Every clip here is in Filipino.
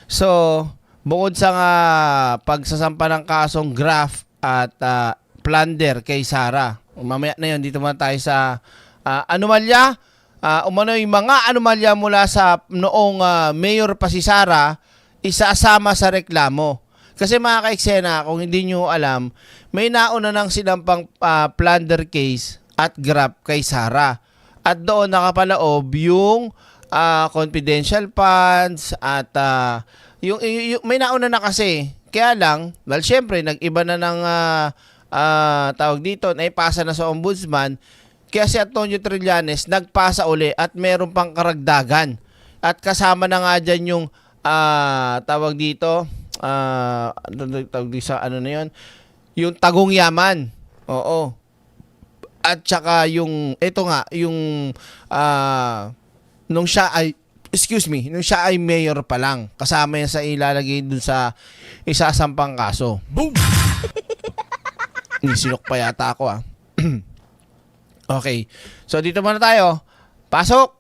So, bukod sa nga pagsasampa ng kasong graft at plunder kay Sara, mamaya na yun, dito muna tayo sa anomalya. Umano yung mga anomalya mula sa noong mayor pa si Sara, isasama sa reklamo. Kasi mga ka-eksena, kung hindi nyo alam, may nauna ng sinampang plunder case at graft kay Sara. At doon nakapalaob yung confidential funds at yung may nauna na kasi. Kaya lang, well, syempre, nag-iba na ng tawag dito, naipasa na sa ombudsman. Kaya si Antonio Trillanes nagpasa uli at meron pang karagdagan. At kasama na nga dyan yung tawag dito, tawag dito sa ano na yun, yung Tagong Yaman. Oo. At saka yung, ito nga, yung nung siya ay, nung siya ay mayor pa lang. Kasama yan sa ilalagay dun sa isasampang kaso. Boom! Sinok pa yata ako Okay. So dito muna tayo. Pasok!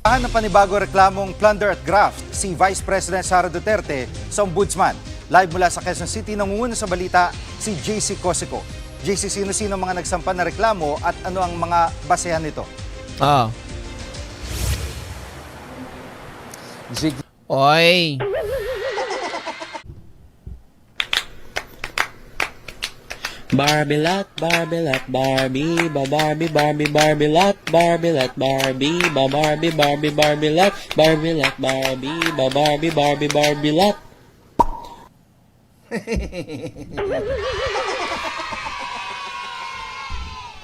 Ng panibago reklamong plunder at graft si Vice President Sara Duterte sa Ombudsman. Live mula sa Quezon City, nangunguna sa balita si JC Cosico. JC, sino-sino mga nagsampa na reklamo at ano ang mga basehan nito? Oy! Barbilat, Barbilat, Barbie, Barbie, Barbie, Barbilat, Barbilat, Barbie, Barbie, Barbie, Barbilat, Barbilat, Barbie, Barbie, Barbie, Barbilat.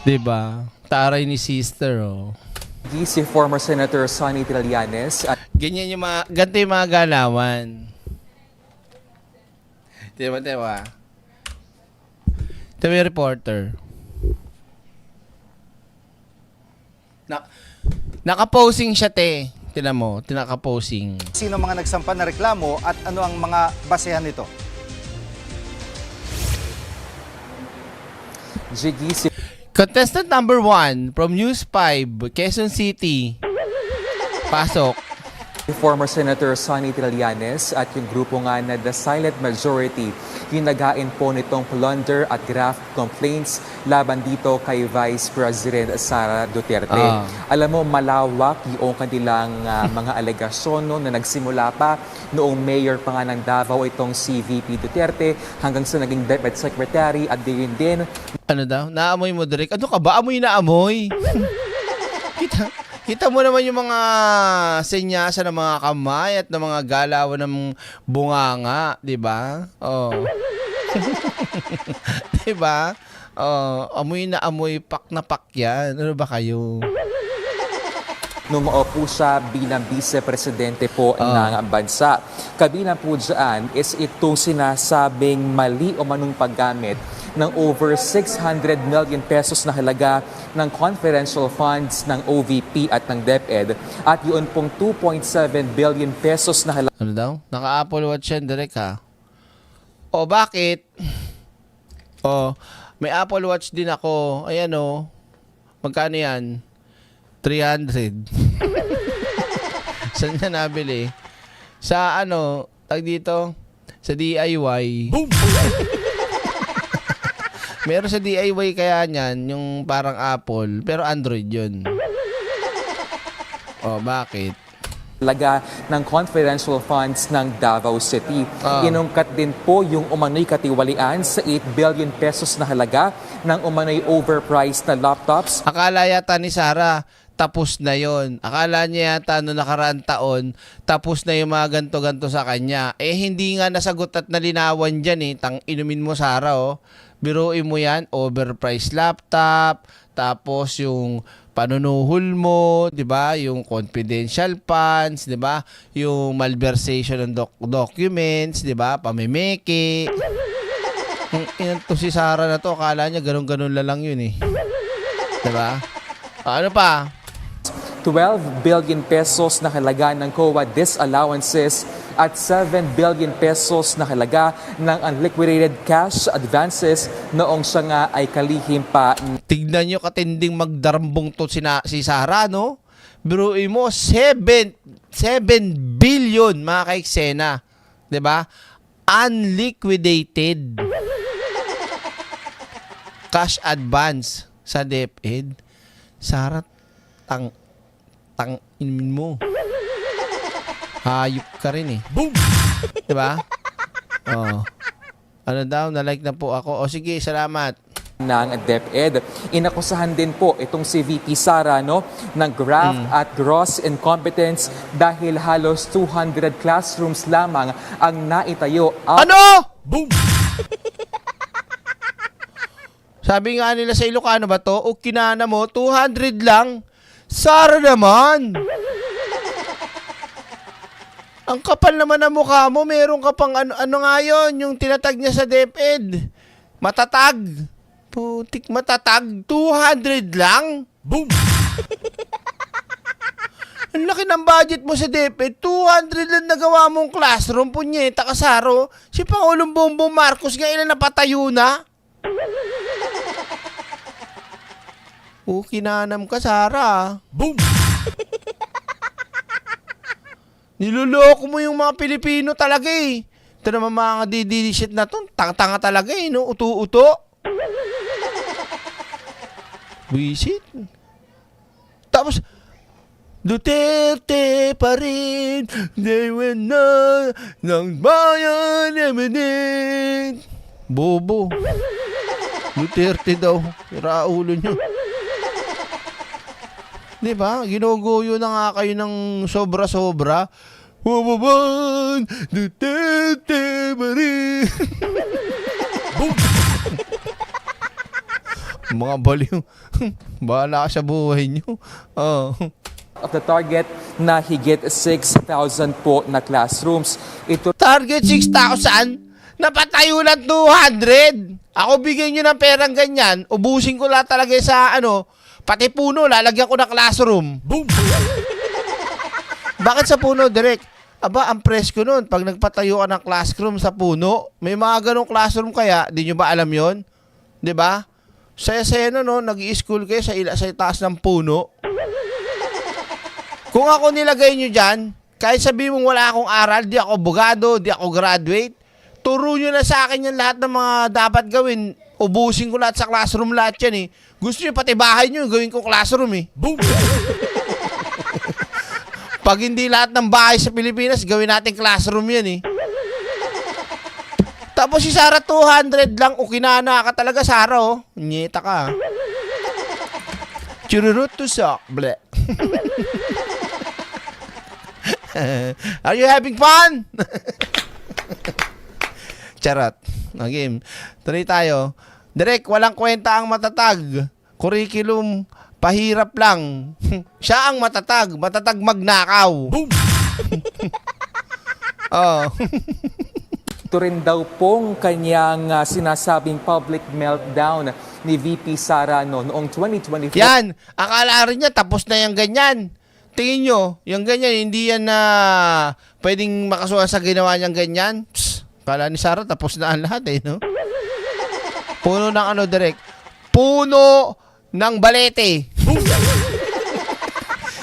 Diba? Taray ni sister, oh. Si former Senator Sonny Trillanes at Ganyan yung mga, ganito yung mga galawan. Diba? Ito yung reporter. Nakaposing siya, te. Tignan mo, tinakaposing. Sino mga nagsampa na reklamo at ano ang mga basehan nito? Jiggy si Contestant number 1 from News 5, Quezon City. Pasok. former Senator Sonny Trillanes at yung grupo nga na The Silent Majority yung naghain po nitong plunder at graft complaints laban dito kay Vice President Sara Duterte. Alam mo, malawak yung kanilang mga alegasyon no, na nagsimula pa noong mayor pa nga ng Davao itong si VP Duterte hanggang sa naging Deputy Secretary at din Ano daw? Naamoy mo, Derek? Ano ka ba? Amoy na amoy. Kita mo naman yung mga senyasa ng mga kamay at ng mga galawan ng bunganga, di ba? Oh. Di ba? Oh, amoy na amoy, pak na pak yan. Ano ba kayo? nung maupo siya bilang vice-presidente po ng bansa. Kabilang po dyan is itong sinasabing mali o manong paggamit ng over 600 million pesos na halaga ng confidential funds ng OVP at ng DepEd at yun pong 2.7 billion pesos na halaga. Ano daw? Naka-Apple Watch yan, direct ha? O bakit? O, may Apple Watch din ako. Ayan o. Magkano yan? 300. Saan niya nabili? Sa ano, tag dito? Sa DIY. Boom! Meron sa DIY kaya niyan, yung parang Apple, pero Android yun. O, bakit? Halaga ng confidential funds ng Davao City. Inungkat din po yung umano'y katiwalian sa 8 billion pesos na halaga ng umano'y overpriced na laptops. Akala yata ni Sara, tapos na yon. Akala niya yata noong nakaraang taon, tapos na yung mga ganto-ganto sa kanya. Eh, hindi nga nasagot at nalinawan dyan eh. Inumin mo, Sara, oh. Biruin mo yan, overpriced laptop, tapos yung panunuhol mo, 'di ba? Yung confidential funds, 'di ba? Yung malversation ng documents, 'di ba? Pamimiki. Yan to si Sara na to, akala niya ganun-ganun lang yun eh. 'Di ba? Ano pa? 12 billion pesos na halaga ng COA disallowances at 7 billion pesos na halaga ng unliquidated cash advances noong siya nga ay kalihim pa. Tignan nyo katinding magdarambong to si Sara, no? Biruin mo, 7 billion mga kaiksena. 'Di ba? Unliquidated cash advance sa DepEd. Sara, inumin mo. Hayop ka rin eh. Boom! 'Di ba? Oh. Ano daw, na-like na po ako. O sige, salamat. Ng DepEd. Inakusahan din po itong si VP Sara ng graft at gross incompetence dahil halos 200 classrooms lamang ang naitayo. Ano? Boom! Sabi nga nila sa Ilocano ba to, o kinana mo, 200 lang. Sara naman! Ang kapal naman ng mukha mo, meron ka pang ano nga yun, yung tinatag niya sa DepEd. Matatag. Putik matatag. 200 lang? Boom! Ang laki ng budget mo sa DepEd. 200 lang nagawa mong classroom. Punyeta ka, Saro. Si Pangulong Bongbong Marcos nga ilan napatayo na. Kinanam ka, Sara. Boom! Niloloko mo yung mga Pilipino talaga eh. Ito naman mga didishit na to. Tanga-tanga talaga eh, no? Uto-uto. Visit. Tapos, Duterte pa rin. They will not ng bayan eminent. Bobo. Duterte daw. Iraulo nyo. Diba? Ginuguyo na nga kayo ng sobra-sobra. Wawawan! Duterte pa rin! Mga baliw. Bahala ka sa buhay nyo. Oh. Of the target na higit 6,000 po na classrooms. Ito Target 6,000? Napatayo lang 200. Ako bigyan nyo ng perang ganyan. Ubusin ko lahat talaga sa pati puno, lalagyan ko ng classroom. Boom! Bakit sa puno, Direk? Aba, ang presko nun. Pag nagpatayo ka ng classroom sa puno, may mga ganong classroom kaya, di nyo ba alam yon? Di ba? Saya-saya no, nag-i-school kayo sa taas ng puno. Kung ako nilagay nyo dyan, kahit sabihin mong wala akong aral, di ako abogado, di ako graduate, turo nyo na sa akin yung lahat ng mga dapat gawin. Ubusin ko lahat sa classroom, lahat yan eh. Gusto nyo pati bahay nyo, gawin ko classroom eh. Boom! Pag hindi lahat ng bahay sa Pilipinas, gawin natin classroom yan eh. Tapos si Sara 200 lang, ukinana ka talaga, Sara oh. Nyeta ka. Chururut to sock, bleh. Are you having fun? Charot. Game. Tuloy tayo. Direk, walang kwenta ang matatag. Curriculum, pahirap lang. Siya ang matatag. Matatag magnakaw. Boom! Oh. Ito rin daw pong kanyang sinasabing public meltdown ni VP Sara noong 2024. Yan. Akala rin niya tapos na yung ganyan. Tingin nyo, yung ganyan, hindi yan na pwedeng makasuhan sa ginawa niyang ganyan. Psst. Kala ni Sara, tapos na ang lahat eh, no? Puno ng Direk? Puno ng balete.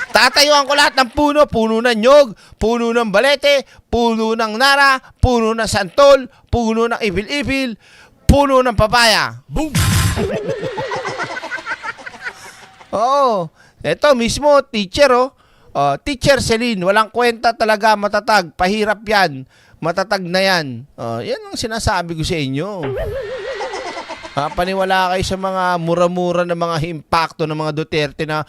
Tatayuan ko lahat ng puno. Puno ng nyog, puno ng balete, puno ng nara, puno ng santol, puno ng ipil-ipil, puno ng papaya. Boom! Oo. Ito mismo, teacher Teacher Celine, walang kwenta talaga, matatag. Pahirap yan. Matatag na yan. Yan ang sinasabi ko sa inyo. Paniwala kayo sa mga mura-mura na mga impacto ng mga Duterte na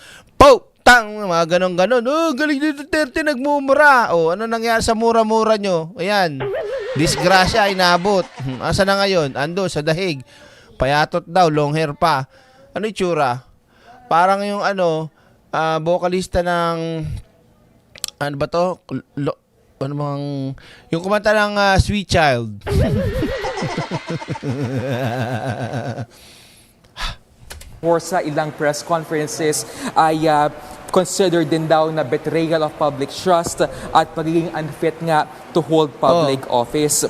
tang, mga ganon-ganon. Galing ni Duterte, nagmumura. Ano nangyari sa mura-mura nyo? Ayan. Disgrasya, inabot. Asa na ngayon? Ando, sa dahig. Payatot daw, long hair pa. Ano itsura? Parang yung vocalista ng ano ba to? Yung kumanta ng Sweet Child. For sa ilang press conferences ay considered din daw na betrayal of public trust at pagiging unfit nga to hold public office.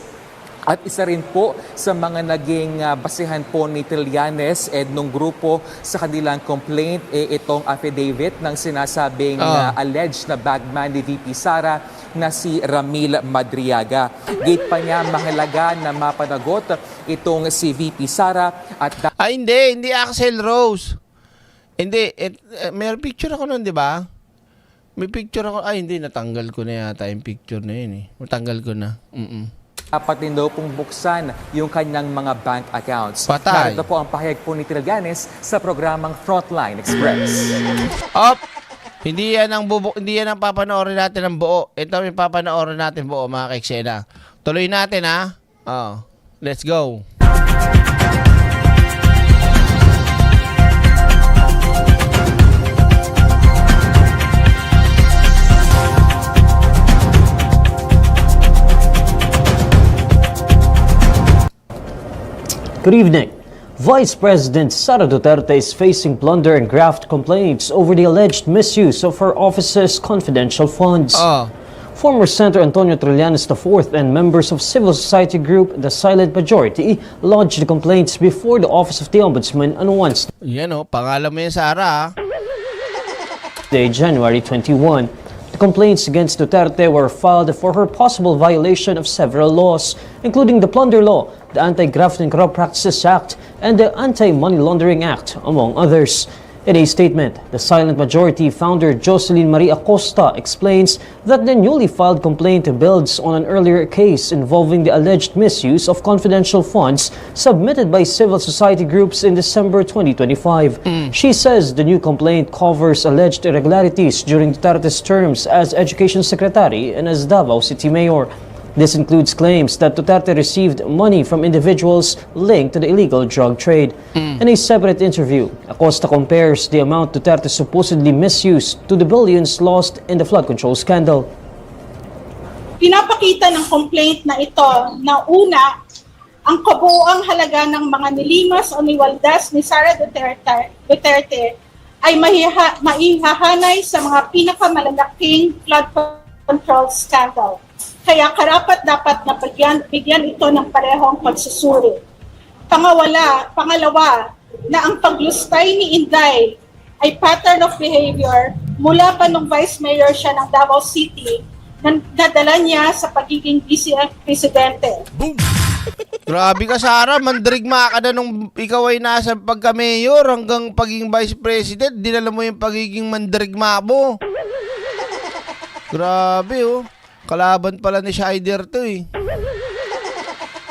At isa rin po sa mga naging basihan po ni Trillanes nung grupo sa kanilang complaint itong affidavit ng sinasabing alleged na bagman ni VP Sara na si Ramil Madriaga. Gate pa niya mahalaga na mapanagot itong si VP Sara at Hindi Axel Rose. Hindi, may picture ako nun, di ba? May picture ako. Hindi, natanggal ko na yata yung picture na yun eh. Natanggal ko na. dapat din daw pong buksan yung kanyang mga bank accounts. Patay. Narito po ang pahayag po ni Trillanes sa programang Frontline Express. Op! Hindi yan ang papanoorin natin ng buo. Ito yung papanoorin natin buo, mga kaeksena. Tuloy natin, ha? Oh, let's go. Good evening. Vice President Sara Duterte is facing plunder and graft complaints over the alleged misuse of her office's confidential funds. Former Senator Antonio Trillanes IV and members of civil society group The Silent Majority lodged the complaints before the Office of the Ombudsman on Wednesday, Yan o, pangalan mo yan, Sara. January 21. The complaints against Duterte were filed for her possible violation of several laws, including the Plunder Law, the Anti-Graft and Corrupt Practices Act, and the Anti-Money Laundering Act, among others. In a statement, the Silent Majority founder Jocelyn Maria Acosta explains that the newly filed complaint builds on an earlier case involving the alleged misuse of confidential funds submitted by civil society groups in December 2025. She says the new complaint covers alleged irregularities during Duterte's terms as Education Secretary and as Davao City Mayor. This includes claims that Duterte received money from individuals linked to the illegal drug trade. In a separate interview, Acosta compares the amount Duterte supposedly misused to the billions lost in the flood control scandal. Pinapakita ng complaint na ito na una, ang kabuuang halaga ng mga nilimas o niwaldas ni Sara Duterte ay maihahanay sa mga pinakamalalaking flood control scandal. Kaya karapat-dapat na bigyan ito ng parehong pagsusuri. Pangalawa, na ang paglustay ni Inday ay pattern of behavior mula pa nung Vice Mayor siya ng Davao City na nadala niya sa pagiging vice presidente. Grabe ka, Sara. Mandirigma ka na nung ikaw ay nasa pagka-mayor hanggang pagiging vice president. Dinala mo yung pagiging mandirigma mo. Grabe, oh. Kalaban pala ni Scheider to, eh.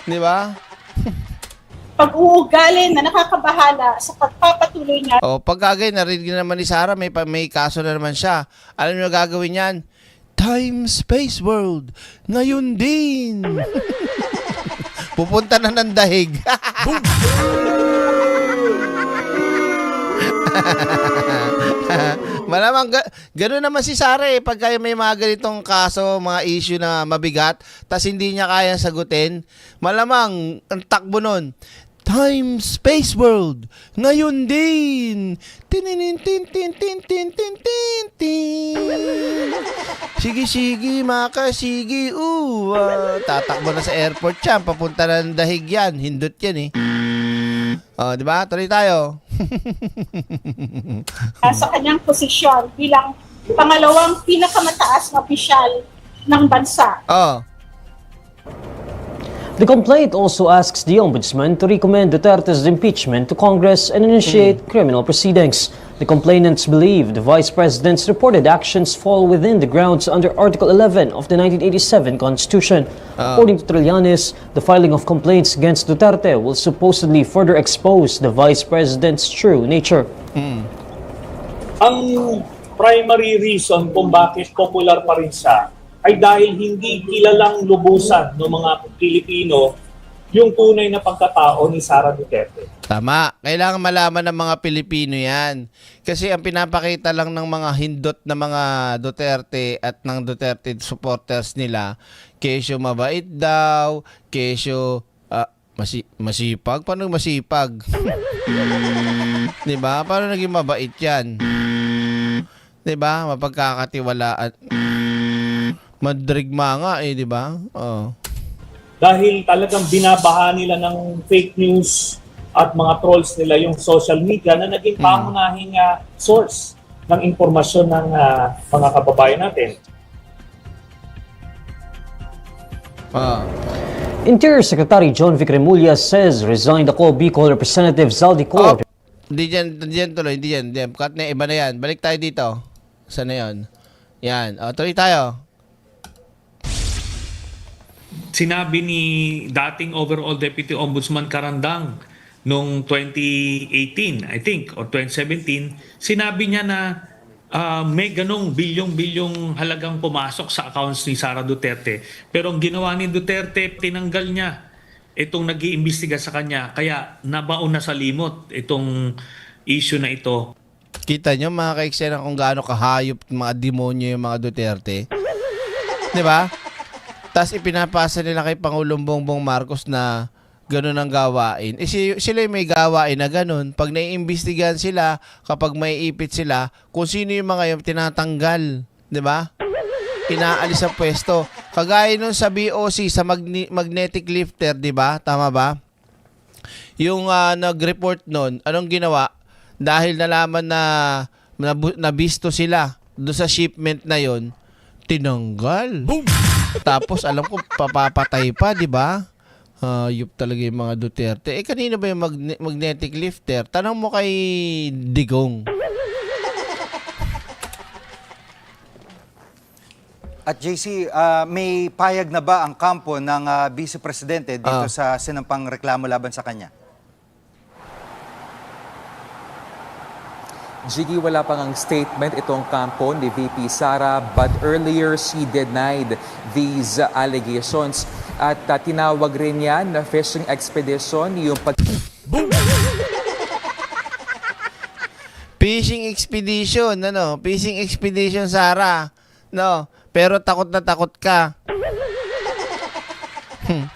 Di ba? Pag-uugali na nakakabahala sa pagpapatuloy niya. Pagkagay, narinig naman ni Sara, may kaso na naman siya. Alam niyo gagawin yan? Time, space, world. Ngayon din. Pupunta na ng dahig. Malamang gano'n naman si Sara eh. Pagka may mga ganitong kaso, mga issue na mabigat, tas hindi niya kaya sagutin, malamang ang takbo nun, time, space, world, ngayon din. Sige, makasige. Tatakbo na sa airport yan. Papunta na ng dahig yan. Hindot yan eh. Di ba? Tuloy tayo. Sa kanyang posisyon bilang pangalawang pinakamataas na opisyal ng bansa. The complaint also asks the Ombudsman to recommend Duterte's impeachment to Congress and initiate criminal proceedings. The complainants believe the Vice President's reported actions fall within the grounds under Article 11 of the 1987 Constitution. According to Trillanes, the filing of complaints against Duterte will supposedly further expose the Vice President's true nature. Ang primary reason kung bakit popular pa rin siya ay dahil hindi kilalang lubusan ng mga Pilipino yung tunay na pagkatao ni Sara Duterte. Tama. Kailangan malaman ng mga Pilipino yan. Kasi ang pinapakita lang ng mga hindot na mga Duterte at ng Duterte supporters nila, kesyo mabait daw, kesyo masipag. Paano masipag? Diba? Paano naging mabait yan? Diba? Mapagkakatiwalaan. Madrigma nga eh, diba? dahil talagang binabaha nila ng fake news at mga trolls nila yung social media na naging pangunahing source ng impormasyon ng mga kababayan natin. Interior Secretary John Vic Remulla says resigned ako Bicol Representative Zaldi Cor. Hindi dyan tuloy, hindi dyan. Cut na, iba na yan. Balik tayo dito. Saan na yun? Yan. O, tuloy tayo. Sinabi ni dating Overall Deputy Ombudsman Karandang noong 2018, I think, or 2017, sinabi niya na may ganong bilyong-bilyong halagang pumasok sa accounts ni Sara Duterte. Pero ang ginawa ni Duterte, tinanggal niya itong nag-iimbestiga sa kanya. Kaya nabaon na sa limot itong issue na ito. Kita nyo mga kaiksena kung gaano kahayop mga demonyo yung mga Duterte. Di ba? Tapos ipinapasa nila kay Pangulong Bongbong Marcos na ganun ang gawain. Sila yung may gawain na ganun. Pag naiimbestigahan sila, kapag may ipit sila, kung sino yung mga yung tinatanggal. Di ba? Inaalis sa pwesto. Kagaya nun sa BOC, sa magnetic lifter, di ba? Tama ba? Yung nag-report nun, anong ginawa? Dahil nalaman na nabisto sila doon sa shipment na yon, tinanggal. Boom! Tapos alam ko papapatay pa, di ba? Yup talaga yung mga Duterte. Kanina ba yung magnetic lifter? Tanong mo kay Digong. At JC, may payag na ba ang kampo ng Vice Presidente dito sa sinampang reklamo laban sa kanya? Jiggy, wala pang ang statement itong kampo ni VP Sara, but earlier she denied these allegations. At tinawag rin yan na fishing expedition yung Fishing expedition, ano? Fishing expedition, Sara. No, pero takot na takot ka.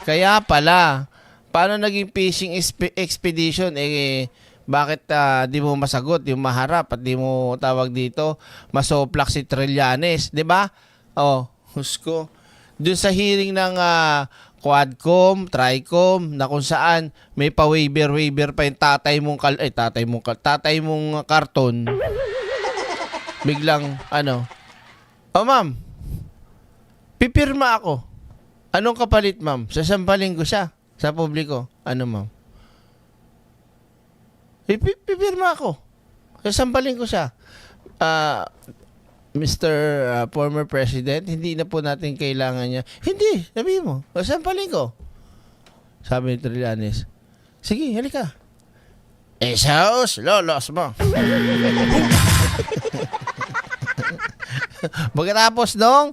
Kaya pala. Paano naging fishing expedition? Bakit di mo masagot yung maharap at di mo tawag dito masoplak si Trillanes, 'di ba? Husko. Doon sa hearing ng Quadcom, Tricom na kung saan may pa-waiver pa yung tatay mong karton. Biglang ma'am. Pipirma ako. Anong kapalit, ma'am? Sasampalin ko siya sa publiko. Ano, ma'am? Pipirma ako. Sasampalin ko siya. Mr. Former President, hindi na po natin kailangan niya. Hindi, sabi mo. Sasampalin ko. Sabi ni Trillanes. Sige, halika. Esaos, lolos mo. Pagkatapos nung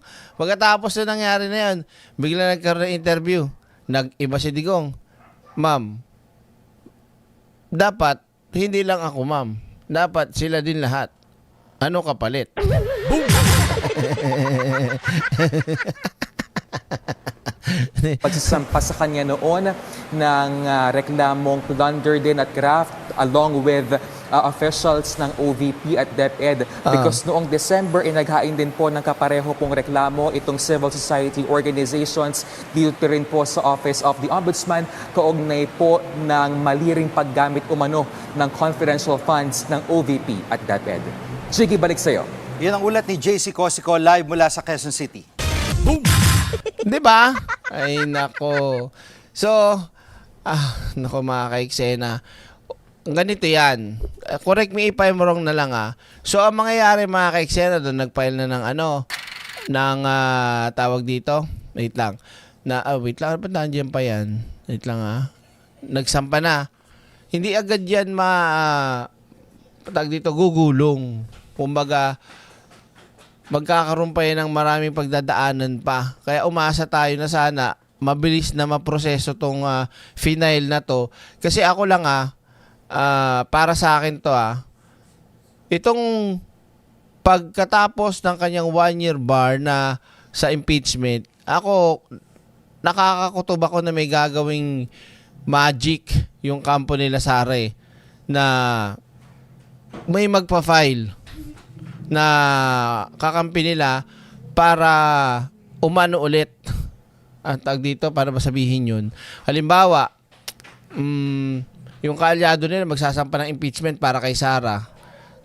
nangyari na yun, bigla nagkaroon ng interview. Nag-iba si Digong. Ma'am, dapat hindi lang ako, ma'am. Dapat sila din lahat. Ano kapalit? pagsasampa sa kanya noon ng reklamong plunder din at graft along with officials ng OVP at DepEd because noong December naghain din po ng kapareho pong reklamo itong civil society organizations dito rin po sa Office of the Ombudsman kaugnay po ng maliring paggamit umano ng confidential funds ng OVP at DepEd. Jiggy, balik sa'yo. Yan ang ulat ni JC Cosico live mula sa Quezon City. Di ba? Ay, nako. So, nako mga kaiksena. Ganito yan. Correct me if I'm wrong na lang So, ang mangyayari mga kaiksena doon, nag-file na ng tawag dito. Wait lang. Wait lang. Ba't nandiyan pa yan? Wait lang Nagsampa na. Hindi agad yan tawag dito, gugulong. Kumbaga, magkakaroon pa yan ng maraming pagdadaanan pa. Kaya umasa tayo na sana mabilis na maproseso tong final na to. Kasi ako lang para sa akin to itong pagkatapos ng kanyang 1-year bar na sa impeachment, ako nakakakutob ako na may gagawing magic yung kampo nila Sara na may magpa-file na kakampi nila para umano ulit tag dito, para masabihin yun. Halimbawa, yung kaalyado nila magsasampa ng impeachment para kay Sara.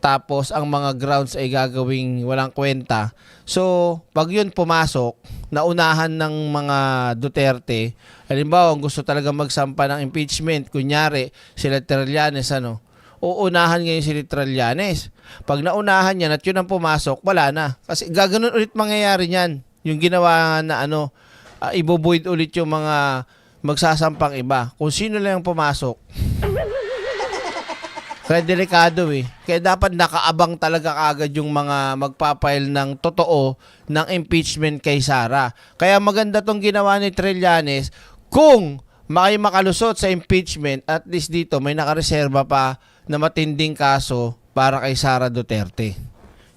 Tapos ang mga grounds ay gagawing walang kwenta. So, pag yun pumasok, naunahan ng mga Duterte, halimbawa, gusto talaga magsampa ng impeachment, kunyari, sila Trillanes, uunahan ngayon si Trillanes. Pag naunahan yan at yun ang pumasok, wala na. Kasi gaganon ulit mangyayari niyan. Yung ginawa na ibubuid ulit yung mga magsasampang iba. Kung sino lang yung pumasok. Kaya delikado Kaya dapat nakaabang talaga kagad yung mga magpapail ng totoo ng impeachment kay Sara. Kaya maganda tong ginawa ni Trillanes. Kung makalusot sa impeachment, at least dito may nakareserba pa na matinding kaso para kay Sara Duterte.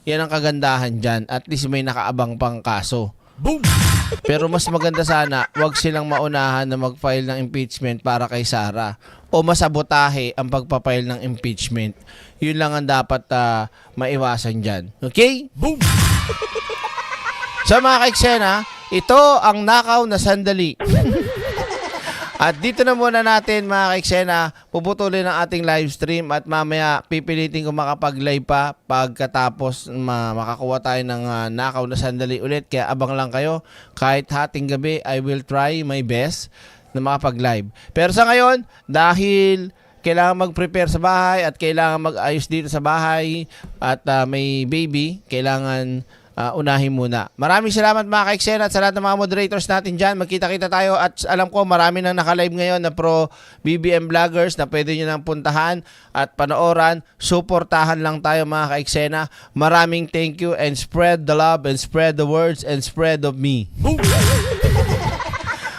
Yan ang kagandahan dyan. At least may nakaabang pang kaso. Boom! Pero mas maganda sana, wag silang maunahan na mag-file ng impeachment para kay Sara o masabotahe ang pagpa-file ng impeachment. Yun lang ang dapat maiwasan dyan. Okay? Boom! Sa mga kaiksena, ito ang nakaw na sandali. At dito na muna natin mga kaiksena, puputulin ang ating live stream at mamaya pipilitin ko makapag-live pa pagkatapos makakuha tayo ng nakaw na sandali ulit. Kaya abang lang kayo, kahit hating gabi, I will try my best na makapag-live. Pero sa ngayon, dahil kailangan mag-prepare sa bahay at kailangan mag-ayos dito sa bahay at may baby, kailangan unahin muna. Maraming salamat mga kaiksena at sa lahat ng mga moderators natin dyan. Magkita-kita tayo at alam ko marami nang naka-live ngayon na pro BBM vloggers na pwede nyo nang puntahan at panooran. Suportahan lang tayo mga kaiksena. Maraming thank you and spread the love and spread the words and spread of me.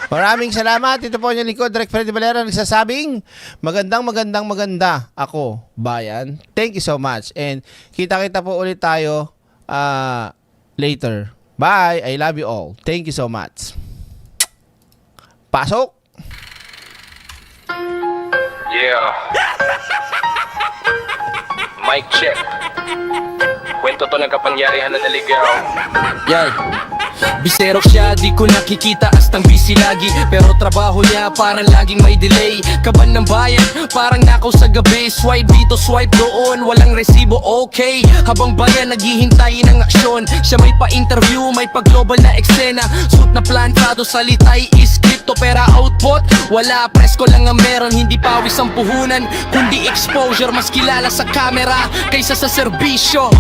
Maraming salamat. Ito po yung lingkod, Direk Freddy Valera, nagsasabing maganda ako, bayan. Thank you so much. And kita-kita po ulit tayo later. Bye. I love you all. Thank you so much. Pasok. Yeah. Mic check. Kwento to ng kapangyarihan na naligaw. Yan. Bisero siya, di ko nakikita astang busy lagi. Pero trabaho niya parang laging may delay. Kaban ng bayan, parang nakaw sa gabi. Swipe dito, swipe doon, walang resibo, okay. Habang bayan naghihintay ng aksyon, siya may pa-interview, may pa-global na eksena. Suit na plantado, salita'y iskripto, pera output wala, presko lang ang meron. Hindi pawis ang puhunan, kundi exposure. Mas kilala sa camera kaysa sa serbisyo.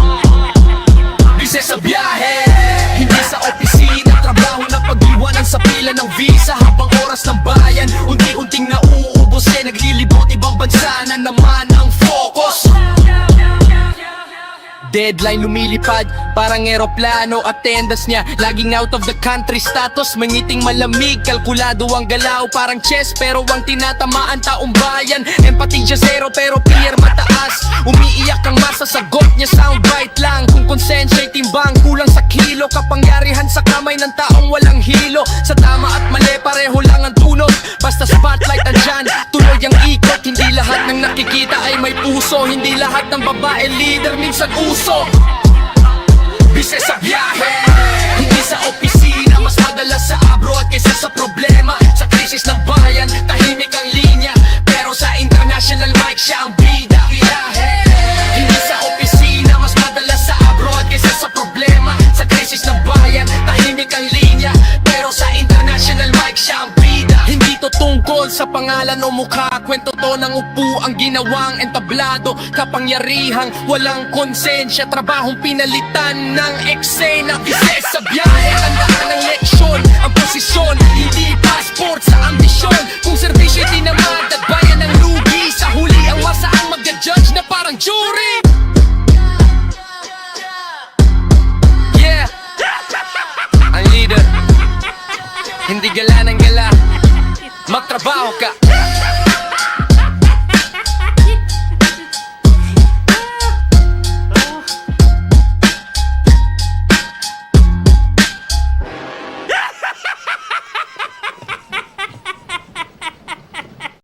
Bisa sa biyahe, hindi sa opisina. Trabaho na pag-iwanan sa pila ng visa. Habang oras ng bayan, unti-unting nauubos. Naglilibot ibang bansa na naman ang focus. Deadline lumilipad, parang eroplano. Attendance niya, laging out of the country status. Mangiting malamig, kalkulado ang galaw. Parang chess, pero ang tinatamaan taong bayan. Empathy siya zero, pero clear mataas. Umiiyak ang masa, sagot niya soundbite lang. Kung konsensya'y timbang, kulang sa kilo. Kapangyarihan sa kamay ng taong walang hilo. Sa tama at mali, pareho lang ang tunog. Basta spotlight andyan, tuloy ang ikot. Hindi lahat ng nakikita ay may puso. Hindi lahat ng babae leader, minsan uso. Bisa sa biyahe, hindi sa opisina. Mas madalas sa abroad kaysa sa problema. Sa krisis ng bayan, tahimik ang linya. Pero sa international mic, siya ang bida. Biyahe, hindi sa opisina. Mas madalas sa abroad kaysa sa problema. Sa krisis ng bayan, tahimik ang linya. Pero sa international mic, siya ang bida. Hindi to tungkol sa pangalan o mukha. Kwento to ng upo ang ginawang entablado. Kapangyarihang walang konsensya. Trabahong pinalitan ng eksena. Bisa sa biyahe, tandaan ng leksyon. Ang posisyon, hindi passport sa ambisyon. Kung servisyo'y tinamad at bayan ng lugi. Sa huli ang masa ang mag-judge na parang jury. Yeah, ang leader, hindi gala ng gala. Magtrabaho ka.